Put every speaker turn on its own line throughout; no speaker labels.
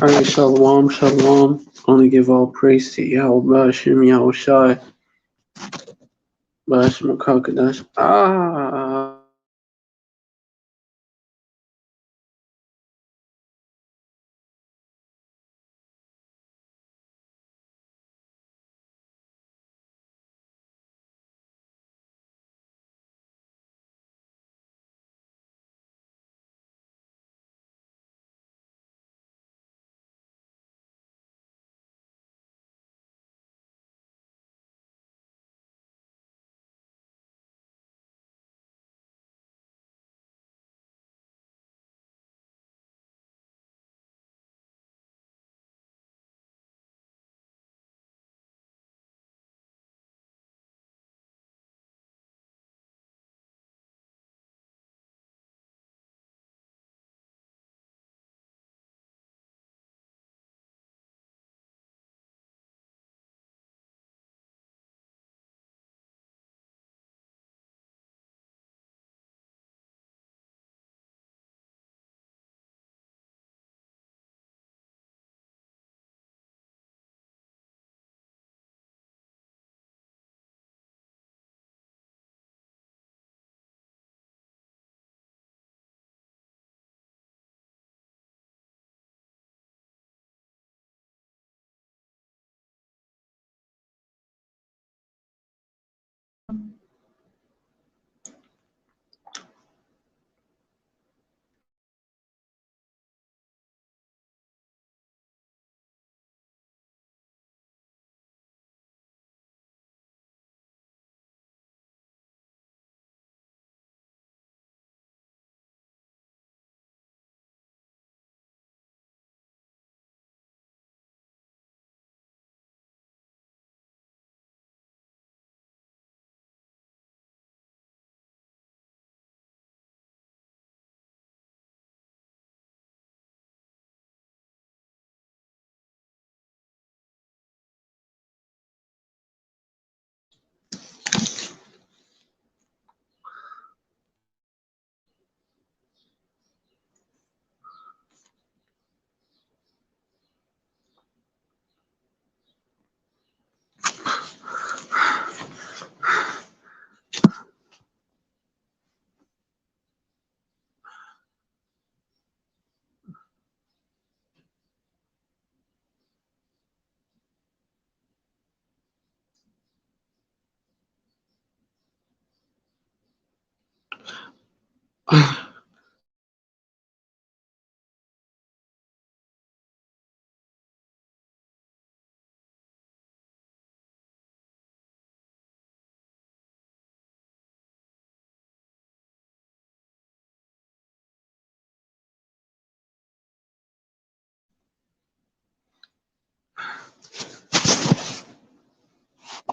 Alright, Shalom, Shalom. Only give all praise to Yahweh, Hashem, Yahushai, Hashem, Kakadash.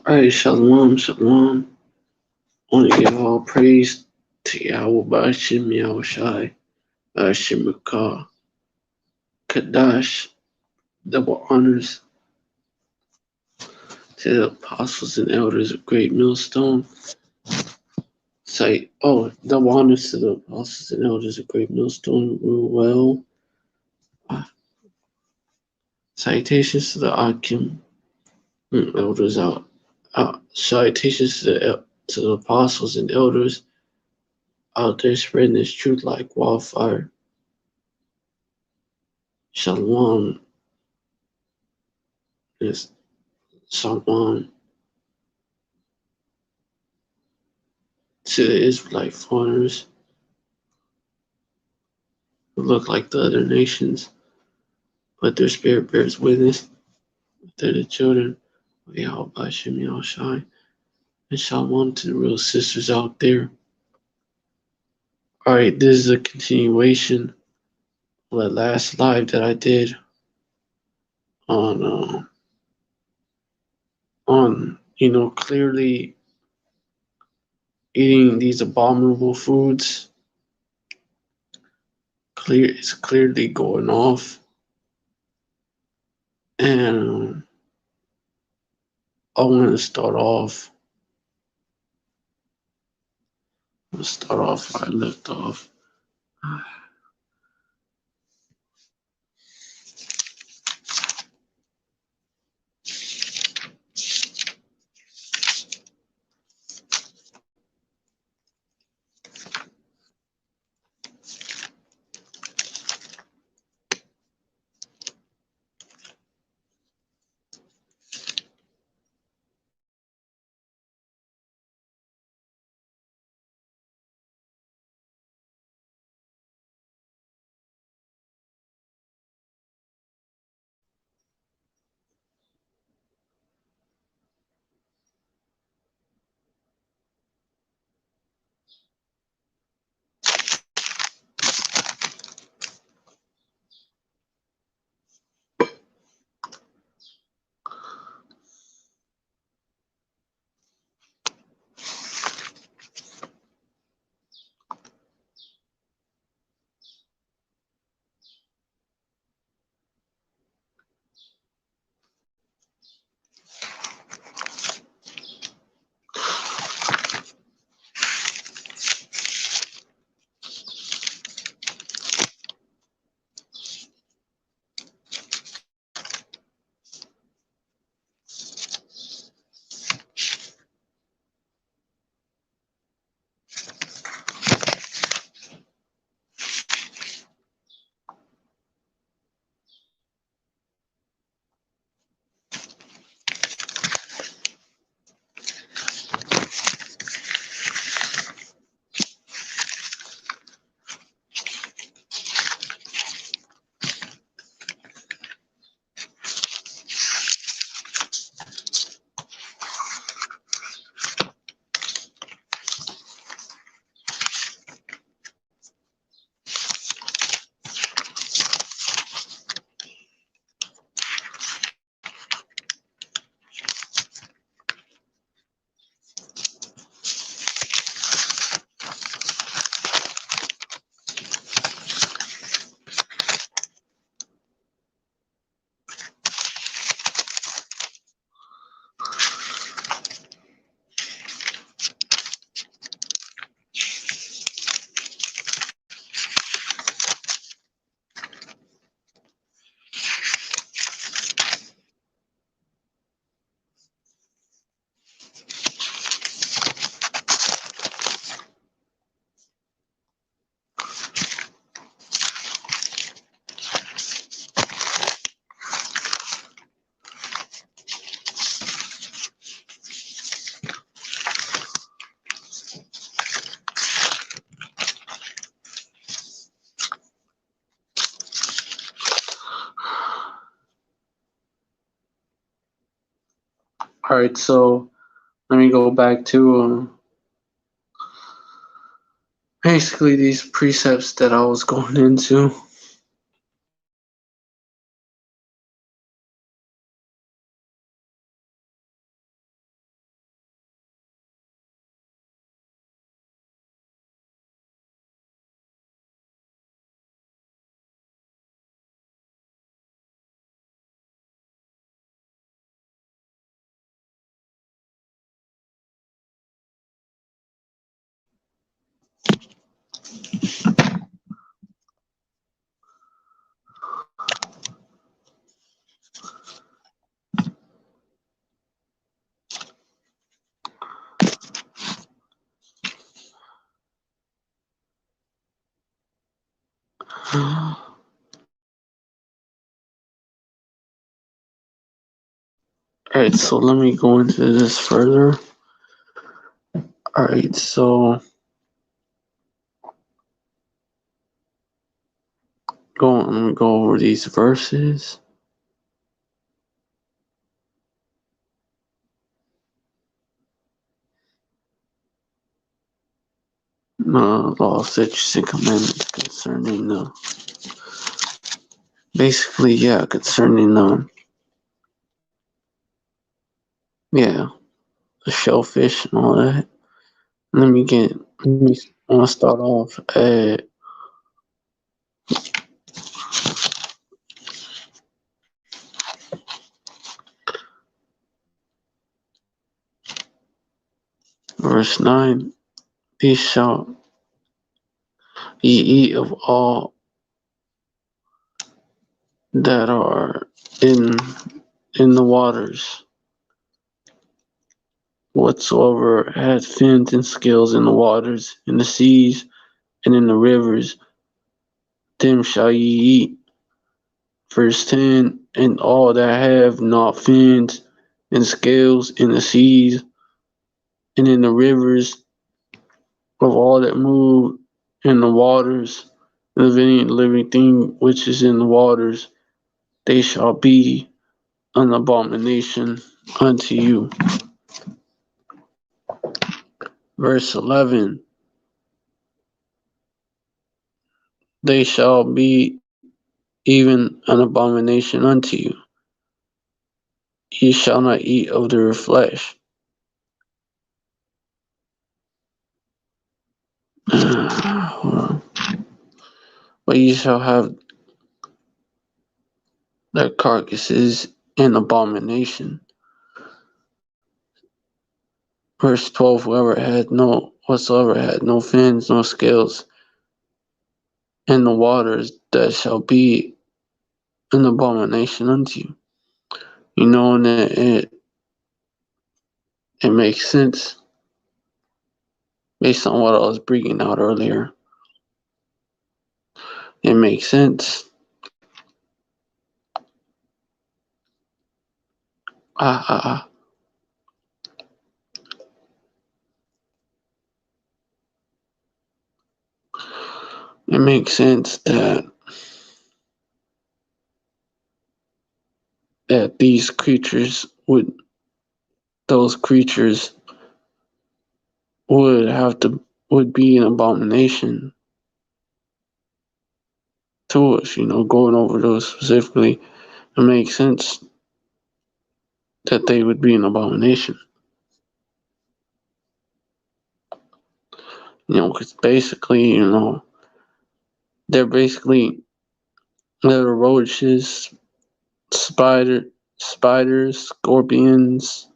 Alright, Shalom, Shalom. Only give all praise to Yahweh, Hashem, Yahushai, Hashem, Kadash. Double honors to the apostles and elders of Great Millstone. Double honors to the apostles and elders of Great Millstone. Rule well. Salutations to the Akim elders out. Salutations to the apostles and elders out there spreading this truth like wildfire. Shalom is Shalom to the Israelite foreigners who look like the other nations, but their spirit bears witness that they're the children of Yahweh Hashem Yahushai. And Shalom to the real sisters out there. Alright, this is a continuation of the last live that I did on clearly eating these abominable foods. It's clearly going off. And I want to start off. Where I left off. Alright, so let me go back to basically these precepts that I was going into. Alright, so let me go into this further. Alright, so let me go over these verses. Law, statutes, and commandments concerning basically, yeah, concerning yeah, the shellfish and all that. Let me I want to start off at verse 9. These shall ye eat of all that are in the waters, whatsoever hath fins and scales in the waters, in the seas, and in the rivers, them shall ye eat. Verse 10, and all that have not fins and scales in the seas and in the rivers, of all that move in the waters, of any living thing which is in the waters, they shall be an abomination unto you. Verse 11, they shall be even an abomination unto you. Ye shall not eat of their flesh. But ye shall have their carcasses an abomination. Verse 12, whatsoever had no fins, no scales in the waters, that shall be an abomination unto you. You know, and it makes sense based on what I was bringing out earlier. It makes sense. It makes sense that those creatures would be an abomination to us, going over those specifically. It makes sense that they would be an abomination. Because basically, they're little roaches, spiders, scorpions,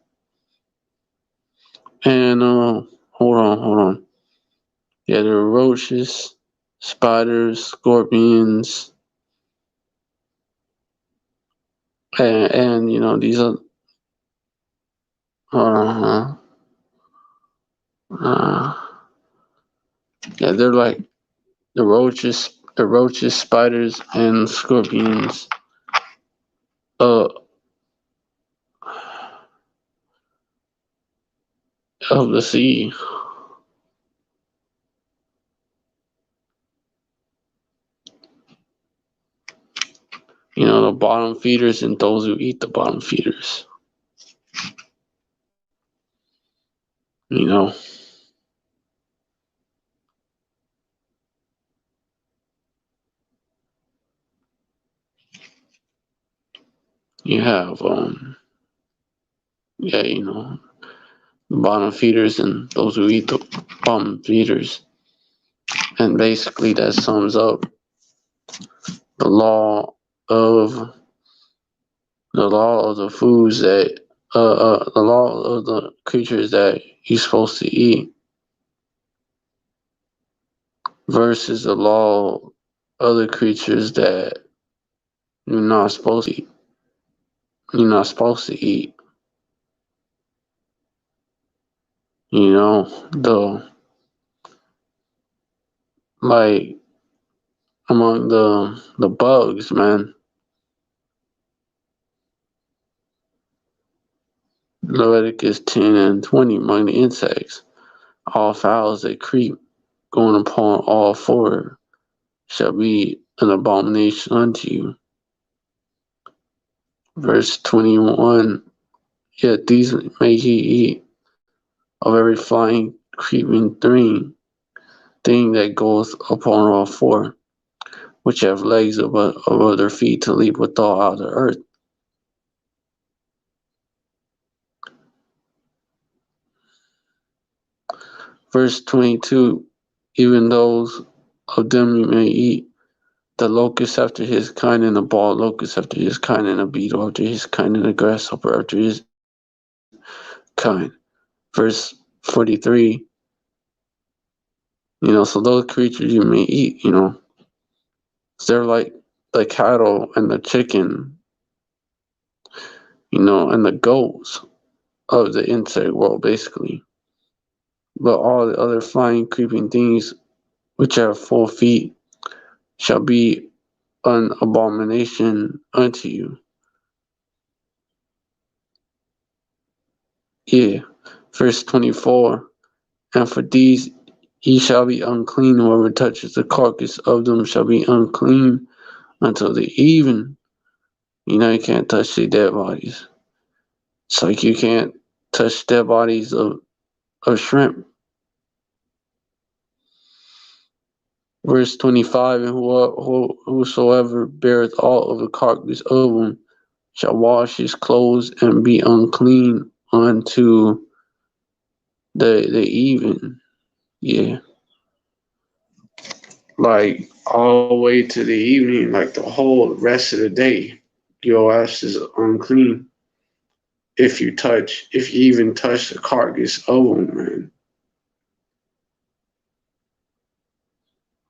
and hold on. Yeah, there are roaches, spiders, scorpions, and these are uh, uh, yeah, they're like the roaches, spiders, and scorpions uh, of the sea. The bottom feeders and those who eat the bottom feeders. You know, you have yeah, bottom feeders and those who eat the bottom feeders. And basically that sums up the law of the foods that the law of the creatures that you're supposed to eat versus the law of other creatures that you're not supposed to eat. You're not supposed to eat. The like among the bugs, man. Leviticus 10 and 20 among the insects. All fowls that creep, going upon all four, shall be an abomination unto you. Verse 21, yet these may ye eat of every flying, creeping thing that goeth upon all four, which have legs above their feet to leap withal out of the earth. Verse 22, even those of them you may eat, the locust after his kind, and the bald locust after his kind, and the beetle after his kind, and the grasshopper after his kind. Verse 43, so those creatures you may eat, they're like the cattle and the chicken, and the goats of the insect world, basically. But all the other flying, creeping things which have 4 feet shall be an abomination unto you. Yeah. Verse 24, and for these ye shall be unclean, whoever touches the carcass of them shall be unclean until the even. You can't touch the dead bodies. It's like you can't touch dead bodies of shrimp. Verse 25, and whosoever beareth all of the carcass of them shall wash his clothes and be unclean unto the even. Yeah. Like all the way to the evening, like the whole rest of the day, your ass is unclean. If you even touch the carcass of them, man.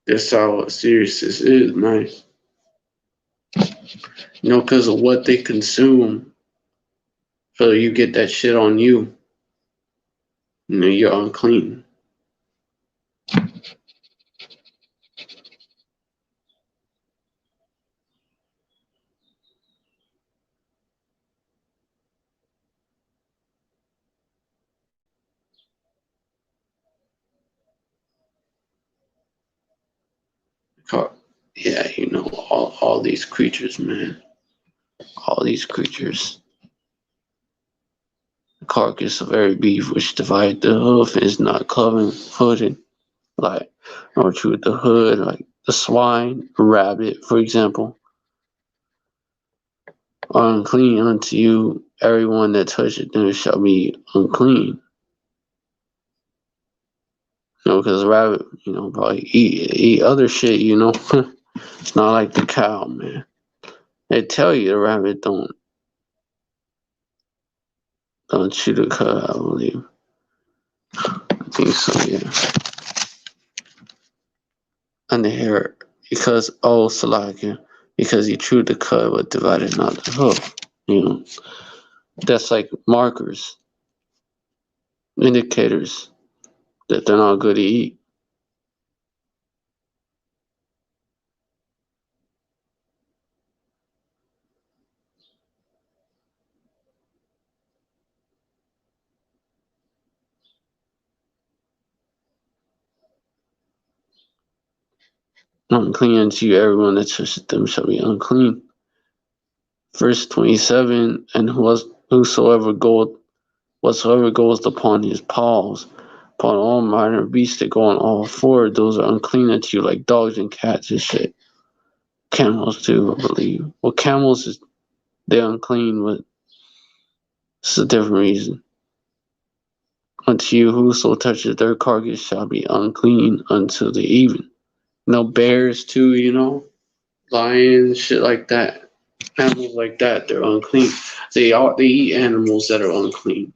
That's how serious this is, man. Because of what they consume. So you get that shit on you. You're unclean. Yeah, all these creatures, man. All these creatures. The carcass of every beef which divide the hoof is not cloven footed, like nor chew the hood, like the swine, rabbit, for example, are unclean unto you. Everyone that toucheth them shall be unclean. Because the rabbit, probably eat other shit, It's not like the cow, man. They tell you the rabbit don't chew the cud, I believe. I think so, yeah. And the hair, because Salakia, because he chewed the cud but divided not the hoof. That's like markers, indicators that they're not good to eat. Unclean unto you, everyone that toucheth them shall be unclean. Verse 27, and whatsoever goeth upon his paws, Upon all minor beasts that go on all four, those are unclean unto you, like dogs and cats and shit. Camels too, I believe. Well, camels is they're unclean, but it's a different reason. Unto you, whoso touches their carcass shall be unclean until the even. Bears too, lions, shit like that. Animals like that, they're unclean. They eat animals that are unclean.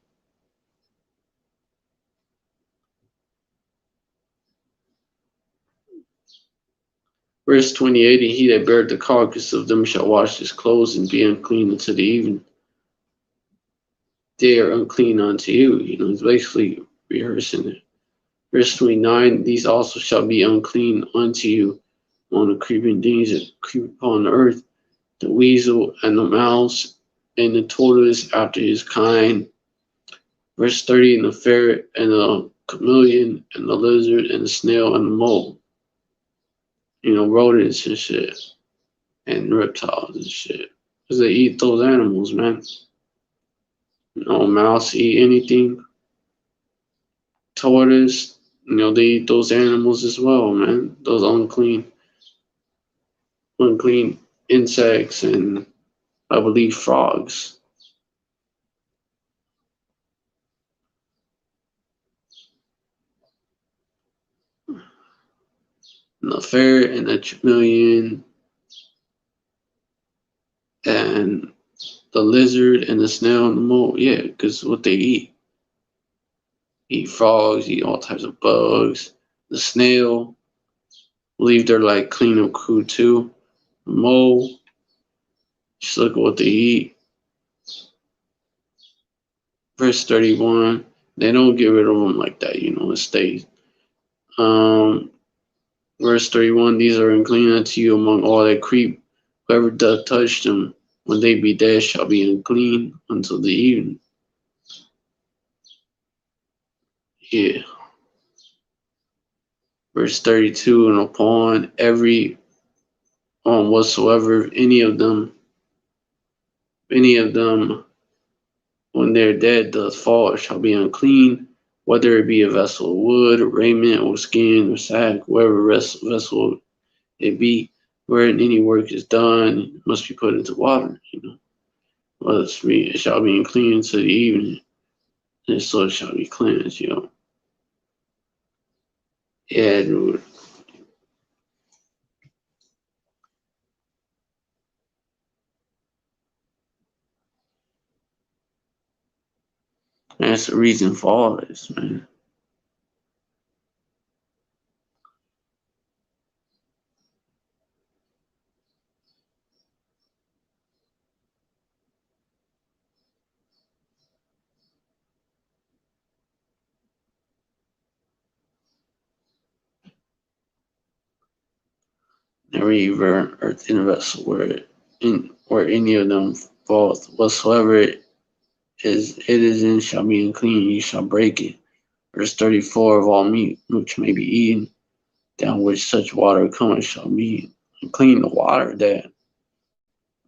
Verse 28, and he that beareth the carcass of them shall wash his clothes and be unclean unto the even. They are unclean unto you. It's basically rehearsing it. Verse 29, these also shall be unclean unto you on the creeping things that creep upon the earth, the weasel and the mouse and the tortoise after his kind. Verse 30, and the ferret and the chameleon and the lizard and the snail and the mole. Rodents and shit. And reptiles and shit. Because they eat those animals, man. Mouse eat anything. Tortoise, they eat those animals as well, man. Those unclean insects and I believe frogs. And the ferret and the chameleon and the lizard and the snail and the mole. Yeah, because what they eat frogs, eat all types of bugs. The snail, believe they're like clean up crew too. The mole, just look at what they eat. Verse 31, they don't get rid of them like that, it stays. Verse 31, these are unclean unto you among all that creep. Whoever doth touch them, when they be dead, shall be unclean until the evening. Yeah. Verse 32, and upon every whatsoever any of them, when they're dead, doth fall, shall be unclean, whether it be a vessel of wood, or raiment, or skin, or sack, whatever vessel it be, wherein any work is done, must be put into water, Well, it shall be unclean until the evening, and so it shall be cleansed, Yeah, dude. That's the reason for all this, man. Every earthen vessel where any of them falleth, whatsoever it is in shall be unclean, you shall break it. Verse 34, of all meat which may be eaten, down which such water cometh shall be unclean. The water that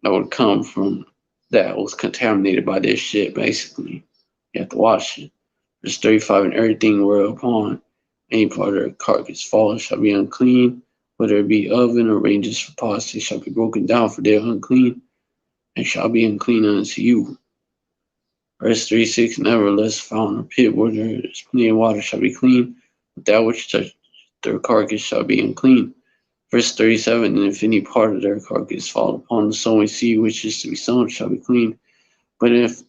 would come from that was contaminated by this shit, basically. You have to wash it. Verse 35, and everything whereupon any part of the carcass fallen shall be unclean, whether it be oven or ranges for pots, they shall be broken down, for they are unclean, and shall be unclean unto you. Verse 36, nevertheless, found a pit where there is plenty of water shall be clean, but that which touches their carcass shall be unclean. Verse 37, and if any part of their carcass fall upon the sowing seed which is to be sown, shall be clean. But if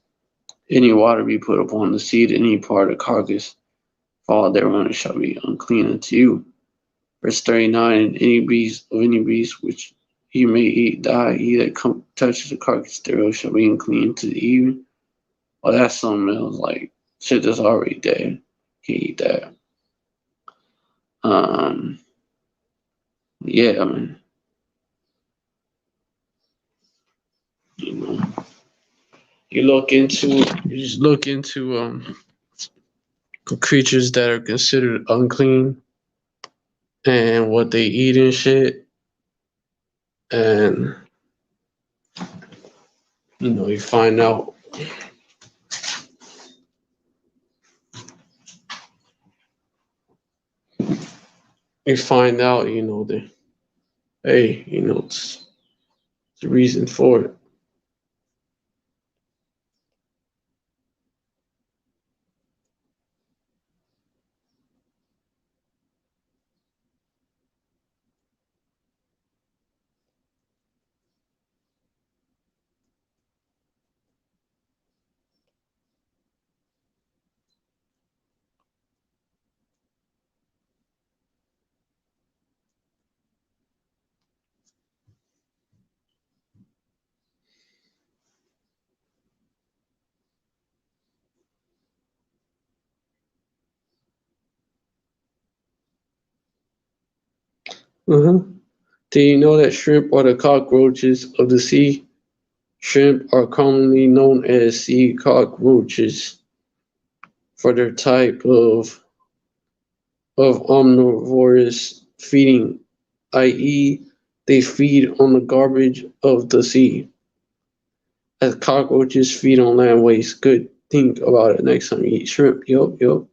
any water be put upon the seed, any part of the carcass fall thereon, it shall be unclean unto you. Verse 39, and any beast which you may eat die, he that touches the carcass thereof shall be unclean to the even. Well, that's something else, like shit that's already dead. Can't eat that. Yeah, I mean, you know, you just look into creatures that are considered unclean and what they eat and shit, and you find out you find out, that hey, it's the reason for it. Uh-huh. Do you know that shrimp are the cockroaches of the sea? Shrimp are commonly known as sea cockroaches for their type of omnivorous feeding, i.e., they feed on the garbage of the sea. As cockroaches feed on land waste. Good. Think about it next time you eat shrimp. Yup, yup.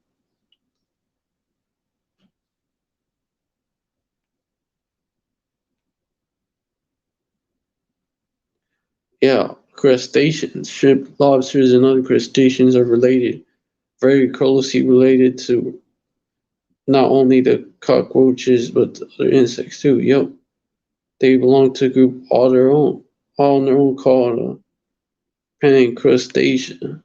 Yeah, crustaceans. Shrimp, lobsters, and other crustaceans are related, very closely related to not only the cockroaches but the other insects too. Yup. They belong to a group all on their own called pancrustacea.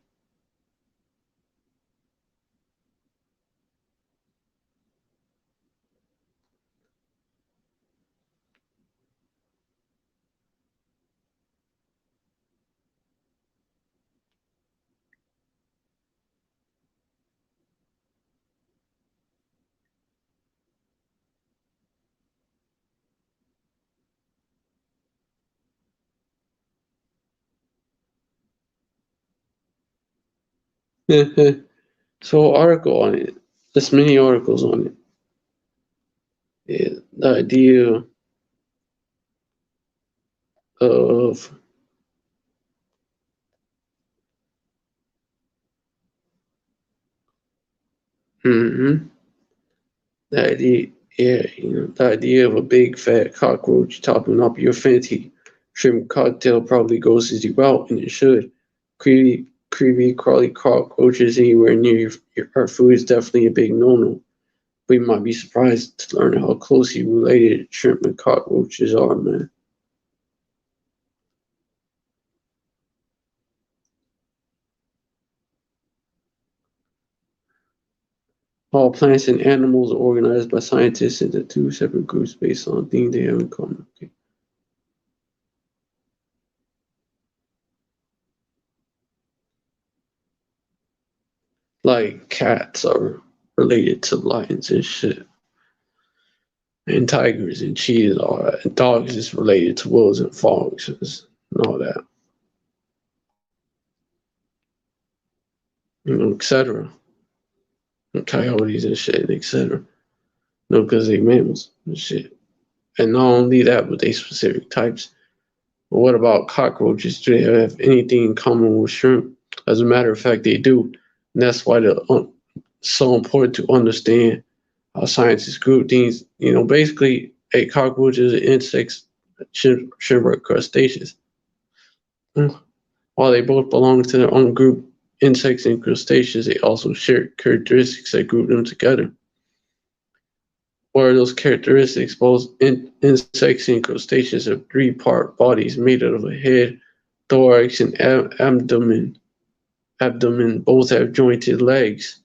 So article on it. There's many articles on it. Yeah, the idea of hmm the idea, yeah, the idea of a big fat cockroach topping up your fancy shrimp cocktail probably grosses you out, and it should. Creepy, crawly cockroaches anywhere near our food is definitely a big no-no. We might be surprised to learn how closely related shrimp and cockroaches are, man. All plants and animals are organized by scientists into two separate groups based on things they have in common. Okay. Like cats are related to lions and shit, and tigers and cheetahs, all that. And dogs is related to wolves and foxes and all that, etc. And coyotes and shit, etc. No, because they mammals and shit. And not only that, but they specific types. But what about cockroaches? Do they have anything in common with shrimp? As a matter of fact, they do. And that's why it's so important to understand how scientists group things. Basically, a cockroach is an insect, shrimp are crustaceans. Mm. While they both belong to their own group, insects and crustaceans, they also share characteristics that group them together. What are those characteristics? Both insects and crustaceans have three-part bodies made out of a head, thorax, and abdomen. Both have jointed legs,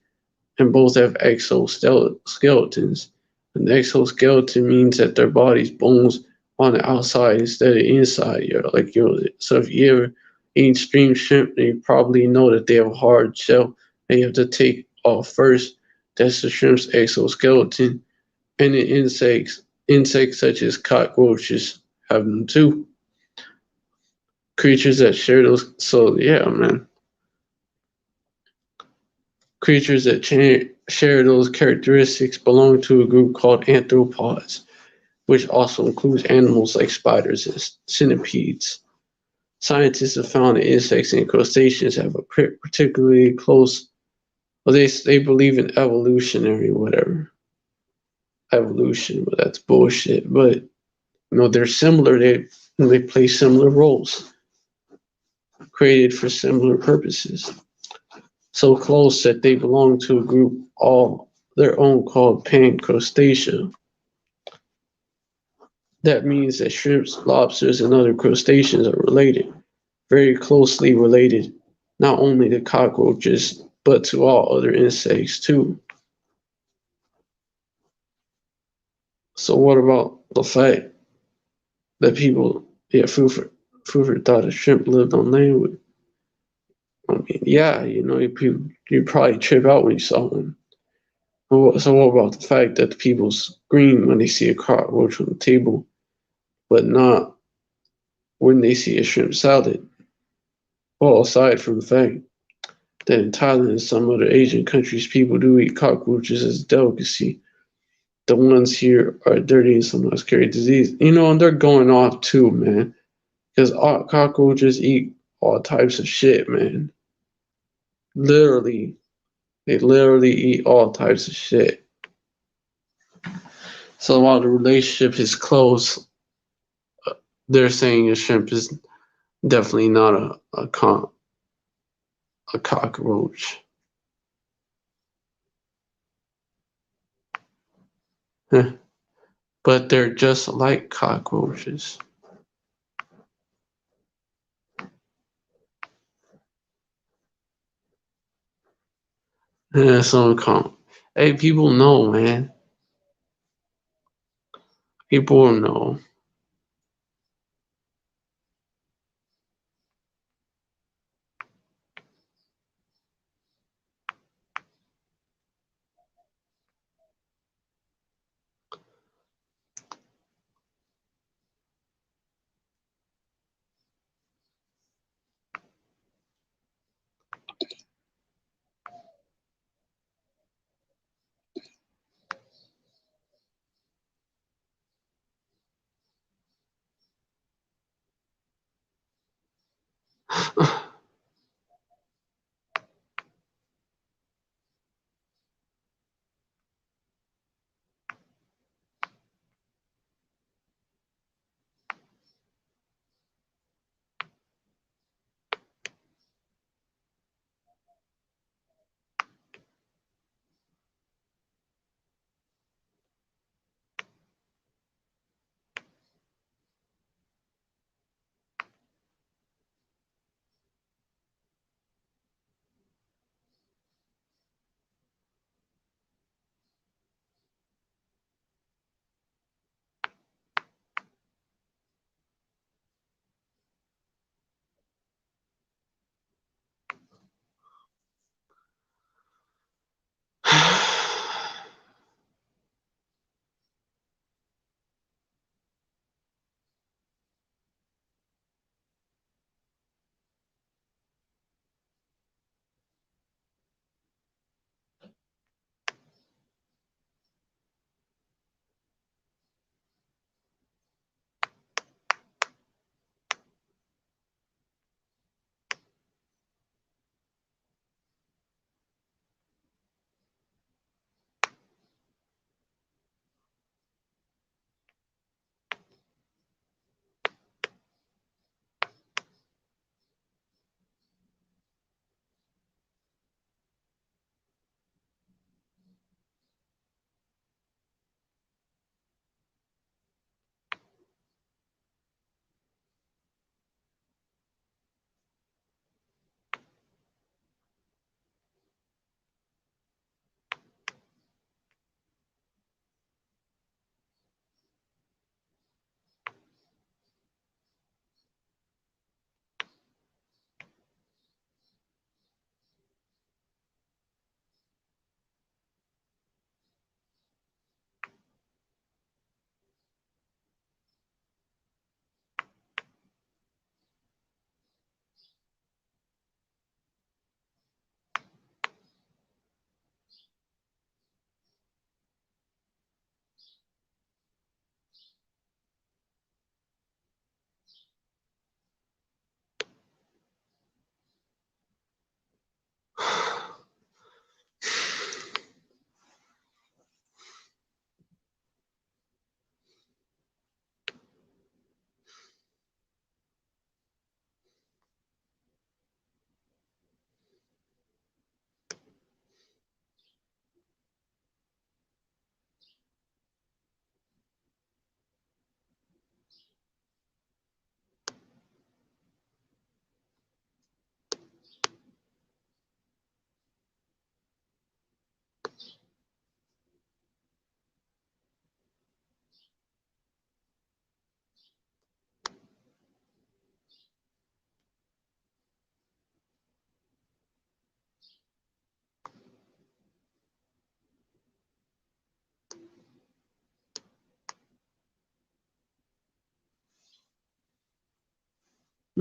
and both have exoskeletons. An exoskeleton means that their body's bones on the outside instead of inside. So if you ever eat stream shrimp, then you probably know that they have a hard shell and you have to take off first. That's the shrimp's exoskeleton. And the insects such as cockroaches have them too. Creatures that share those. So yeah, man. Creatures that share those characteristics belong to a group called arthropods, which also includes animals like spiders and centipedes. Scientists have found that insects and crustaceans have a particularly close, well, they believe in evolutionary whatever. evolution, but that's bullshit. But they're similar. They play similar roles, created for similar purposes. So close that they belong to a group all their own called Pancrustacea. That means that shrimps, lobsters, and other crustaceans are related, very closely related, not only to cockroaches, but to all other insects too. So what about the fact that people, yeah, Frufer thought a shrimp lived on land with, I mean, yeah, you probably trip out when you saw one. So what about the fact that people scream when they see a cockroach on the table, but not when they see a shrimp salad? Well, aside from the fact that in Thailand and some other Asian countries, people do eat cockroaches as a delicacy. The ones here are dirty and sometimes carry disease. And they're going off too, man. Because cockroaches eat all types of shit, man. Literally, they literally eat all types of shit. So while the relationship is close, they're saying a shrimp is definitely not a cockroach. But they're just like cockroaches. Yeah, some come. Hey, people know, man. People know.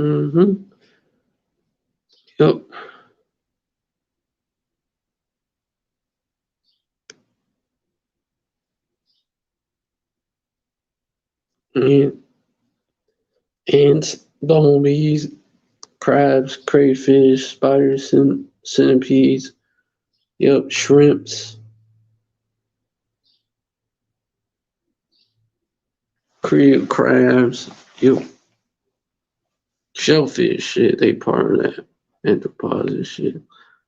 Mm-hmm. Yep. And ants, bumblebees, crabs, crayfish, spiders, centipedes. Yep. Shrimps, crabs. Yep. Shellfish. Shit, they part of that. Anthropods and shit.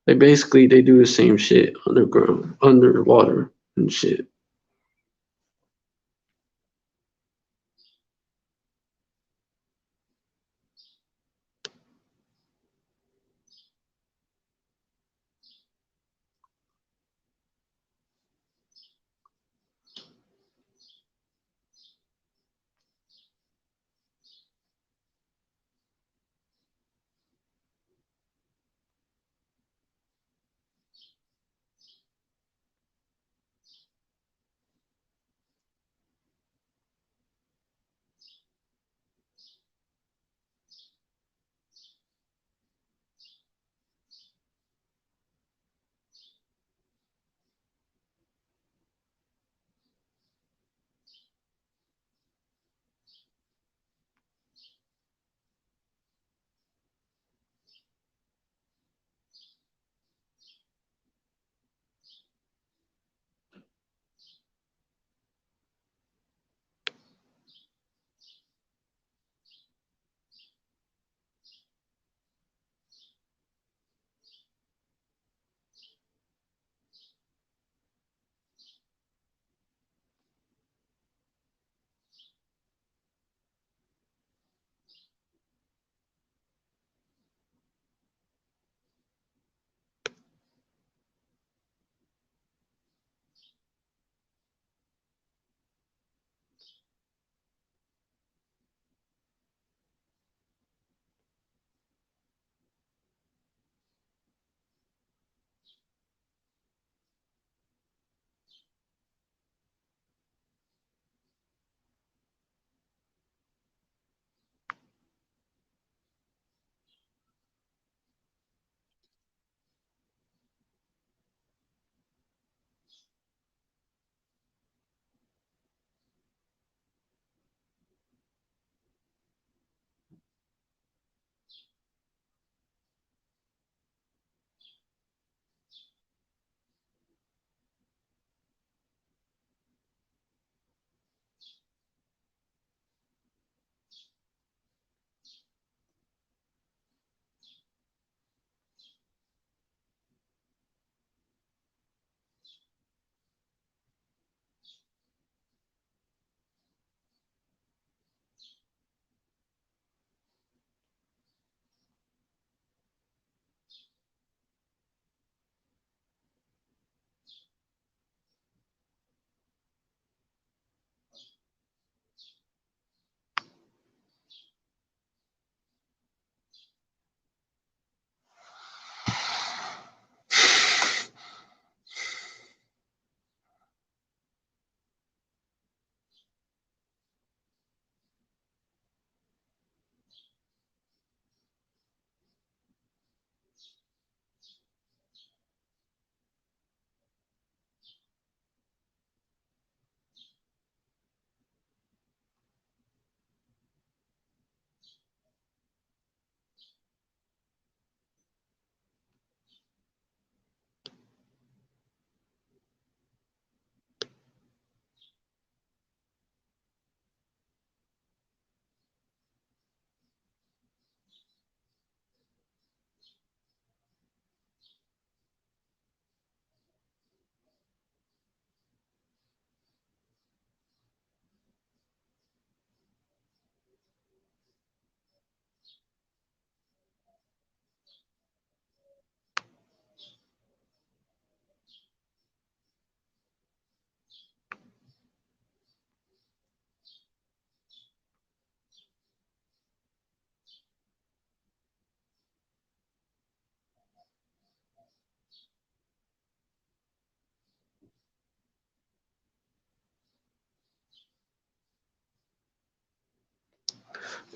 They do the same shit underground, underwater and shit.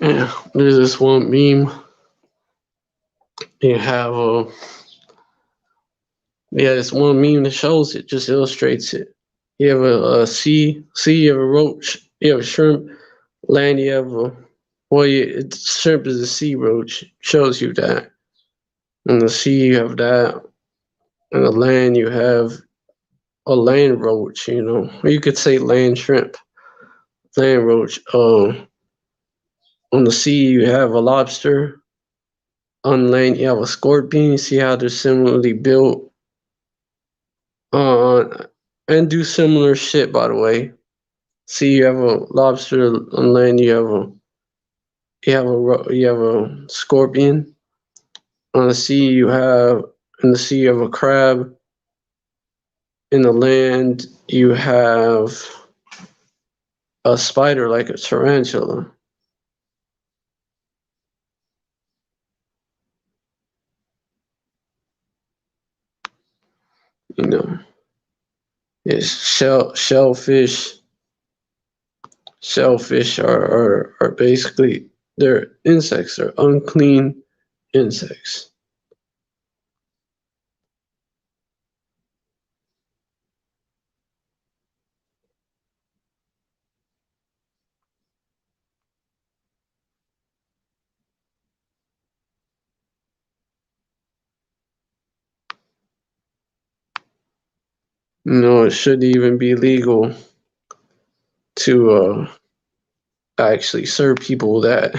Yeah, there's this one meme. You have yeah, this one meme that shows it, just illustrates it. You have sea, you have a roach, you have a shrimp, land, you have a, shrimp is a sea roach, shows you that. In the sea, you have that. In the land, you have a land roach, or you could say land shrimp, land roach. On the sea, you have a lobster. On land, you have a scorpion. You see how they're similarly built, and do similar shit, by the way. See, you have a lobster on land. You have a scorpion. On the sea, in the sea you have a crab. In the land, you have a spider like a tarantula. You know, it's shellfish. Shellfish are basically they're insects. They're unclean insects. It shouldn't even be legal to actually serve people that.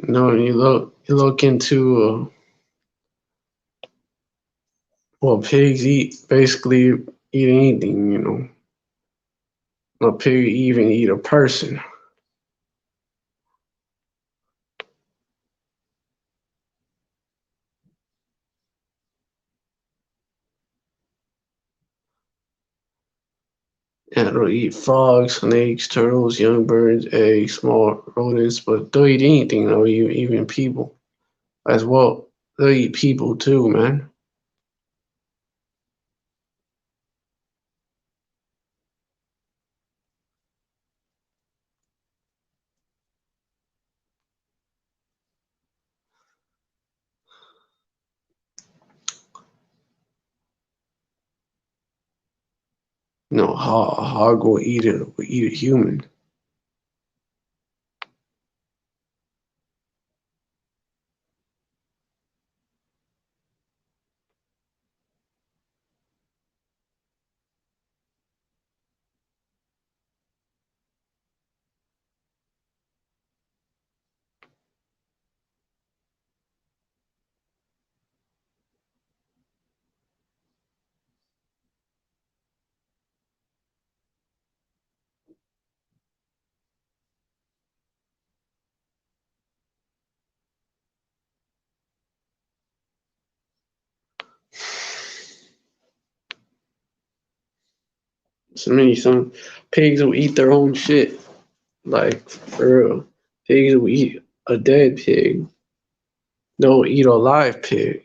No, you look into well, pigs eat basically eat anything. A pig even eat a person. And they'll eat frogs, snakes, turtles, young birds, eggs, small rodents, but they'll eat anything though, even people as well. They'll eat people too, man. A hog will eat a human. Some pigs will eat their own shit. Like for real, pigs will eat a dead pig. They'll eat a live pig.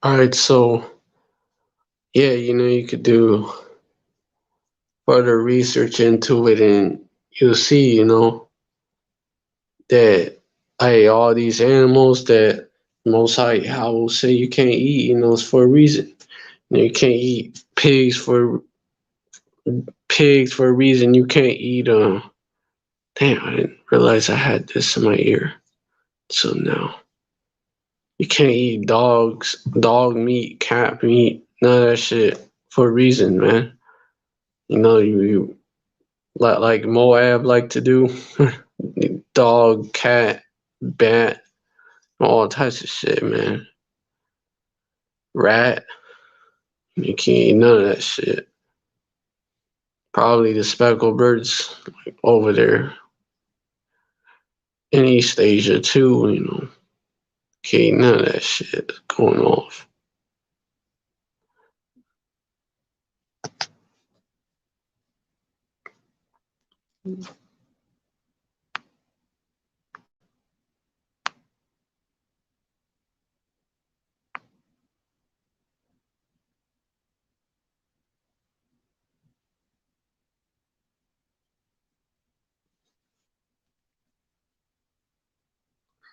All right, so yeah, you could do further research into it, and you'll see, that all these animals that Most High I will say you can't eat, it's for a reason. You can't eat pigs for a reason. You can't eat damn, I didn't realize I had this in my ear. So now you can't eat dog meat, cat meat, none of that shit for a reason, man. You like Moab like to do. Dog, cat, bat, all types of shit, man. Rat, you can't eat none of that shit. Probably the speckled birds over there in East Asia too, can't eat none of that shit going off.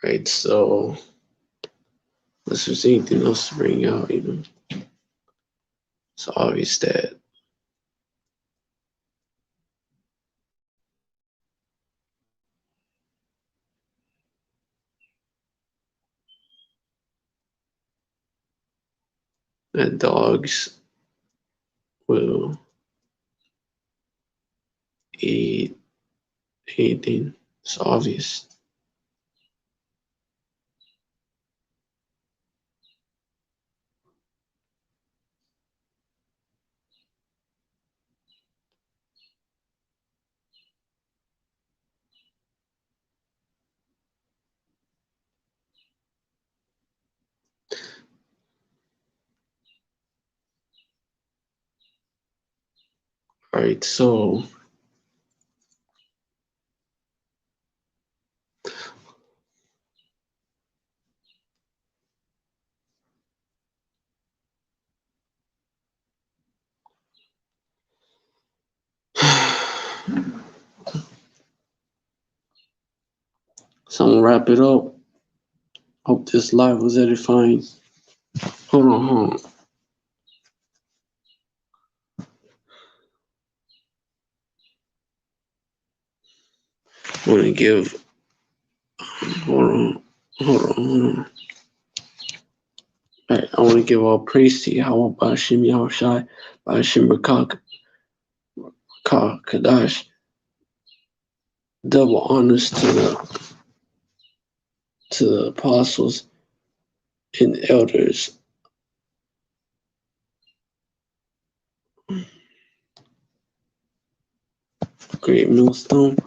Right, so unless there's anything else to bring out, it's obvious that dogs will eat anything. It's obvious. Alright, so so I'm gonna wrap it up. Hope this live was edifying. Hold on. I want to give. Hold on. Alright, I want to give all praise to Yahweh Bashim Yahushai, Bashim Rakak, Kadash. Double honors to the apostles and elders. Great millstone.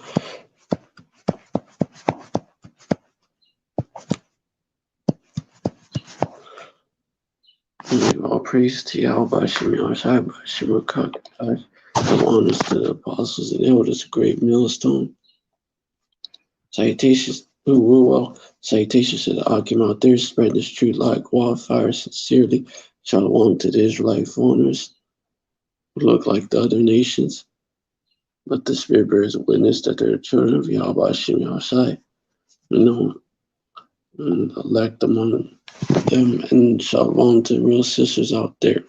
All praise to Yahweh Bashim Yahushai, Bashim Rakak, Kadash. Double honors to the apostles and elders. Great millstone. Salutations. Salutations to the Akim out there, spreading this truth like wildfire sincerely. Shalom to the Israelite foreigners who look like the other nations, but the Spirit bears witness that they're children of Yahweh Hashem Yahushai, and elect among them. And shalom to real sisters out there.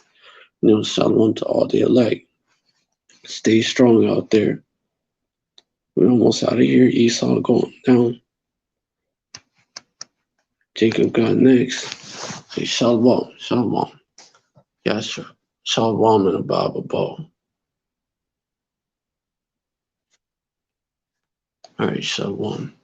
Shalom to all the elect. Stay strong out there. We're almost out of here. Esau going down. Jacob got next. Hey, shalom. Yasha. Shalom and a Bible. All right, shalom.